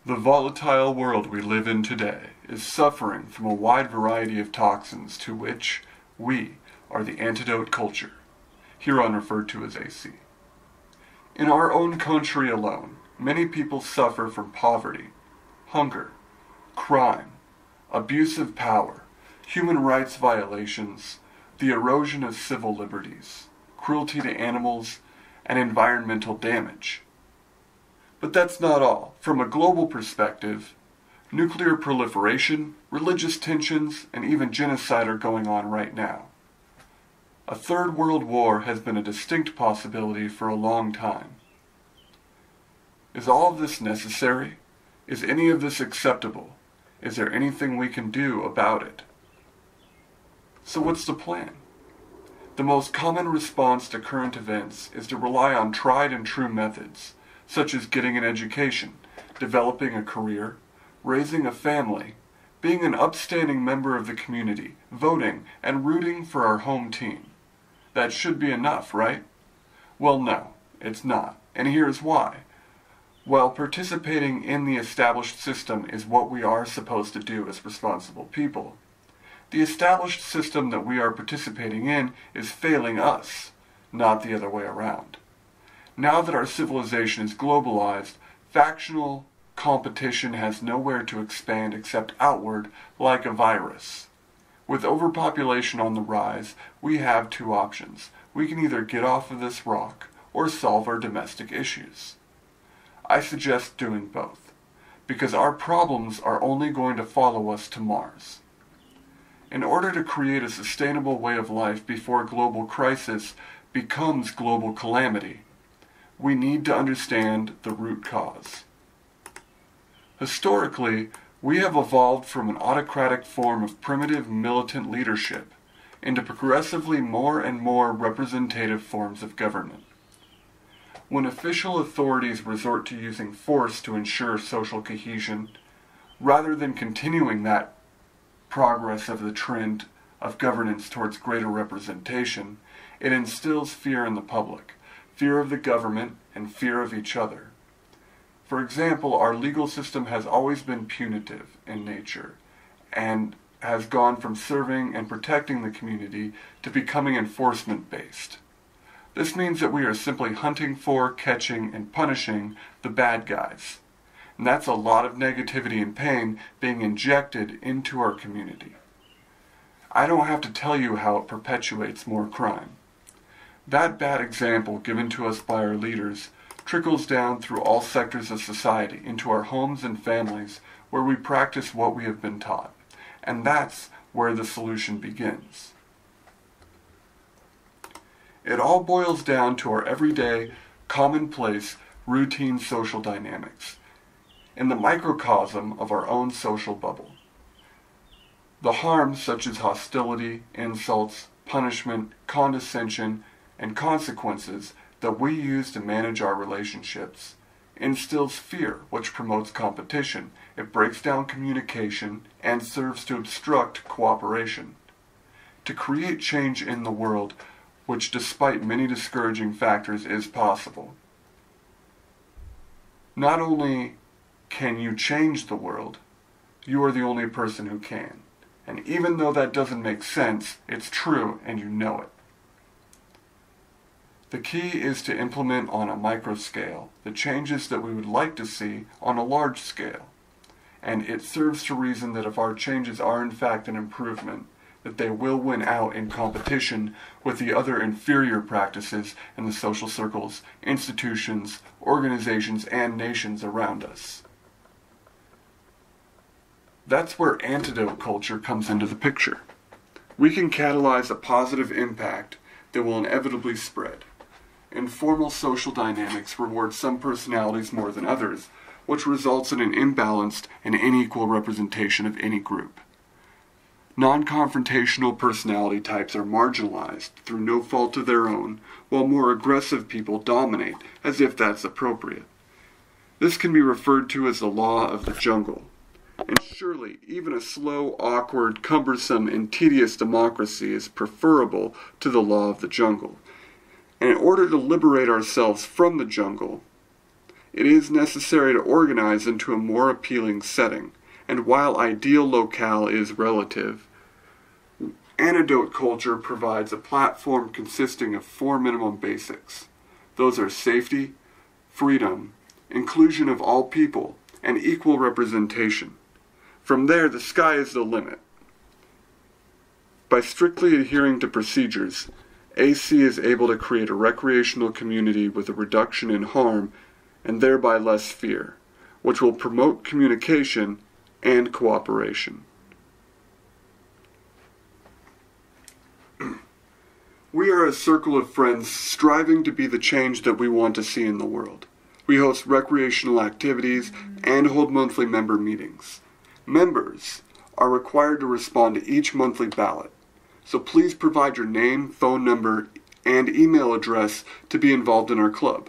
The volatile world we live in today is suffering from a wide variety of toxins to which we are the antidote culture, hereon referred to as AC. In our own country alone, many people suffer from poverty, hunger, crime, abuse of power, human rights violations, the erosion of civil liberties, cruelty to animals, and environmental damage. But that's not all. From a global perspective, nuclear proliferation, religious tensions, and even genocide are going on right now. A third world war has been a distinct possibility for a long time. Is all of this necessary? Is any of this acceptable? Is there anything we can do about it? So what's the plan? The most common response to current events is to rely on tried and true methods, such as getting an education, developing a career, raising a family, being an upstanding member of the community, voting, and rooting for our home team. That should be enough, right? Well, no, it's not, and here's why. While participating in the established system is what we are supposed to do as responsible people, the established system that we are participating in is failing us, not the other way around. Now that our civilization is globalized, factional competition has nowhere to expand except outward like a virus. With overpopulation on the rise, we have two options. We can either get off of this rock or solve our domestic issues. I suggest doing both, because our problems are only going to follow us to Mars. In order to create a sustainable way of life before global crisis becomes global calamity, we need to understand the root cause. Historically, we have evolved from an autocratic form of primitive militant leadership into progressively more and more representative forms of government. When official authorities resort to using force to ensure social cohesion, rather than continuing that progress of the trend of governance towards greater representation, it instills fear in the public, fear of the government, and fear of each other. For example, our legal system has always been punitive in nature, and has gone from serving and protecting the community to becoming enforcement-based. This means that we are simply hunting for, catching, and punishing the bad guys. And that's a lot of negativity and pain being injected into our community. I don't have to tell you how it perpetuates more crime. That bad example given to us by our leaders trickles down through all sectors of society into our homes and families where we practice what we have been taught. And that's where the solution begins. It all boils down to our everyday, commonplace, routine social dynamics, in the microcosm of our own social bubble. The harms such as hostility, insults, punishment, condescension, and consequences that we use to manage our relationships instills fear, which promotes competition. It breaks down communication and serves to obstruct cooperation. To create change in the world, which despite many discouraging factors is possible. Not only can you change the world, you are the only person who can. And even though that doesn't make sense, it's true and you know it. The key is to implement on a micro scale the changes that we would like to see on a large scale. And it serves to reason that if our changes are in fact an improvement, that they will win out in competition with the other inferior practices in the social circles, institutions, organizations, and nations around us. That's where antidote culture comes into the picture. We can catalyze a positive impact that will inevitably spread. Informal social dynamics reward some personalities more than others, which results in an imbalanced and unequal representation of any group. Non-confrontational personality types are marginalized through no fault of their own, while more aggressive people dominate as if that's appropriate. This can be referred to as the law of the jungle. And surely, even a slow, awkward, cumbersome, and tedious democracy is preferable to the law of the jungle. And in order to liberate ourselves from the jungle, it is necessary to organize into a more appealing setting, and while ideal locale is relative, antidote culture provides a platform consisting of 4 minimum basics. Those are safety, freedom, inclusion of all people, and equal representation. From there, the sky is the limit. By strictly adhering to procedures, AC is able to create a recreational community with a reduction in harm and thereby less fear, which will promote communication and cooperation. We are a circle of friends striving to be the change that we want to see in the world. We host recreational activities and hold monthly member meetings. Members are required to respond to each monthly ballot, so please provide your name, phone number, and email address to be involved in our club.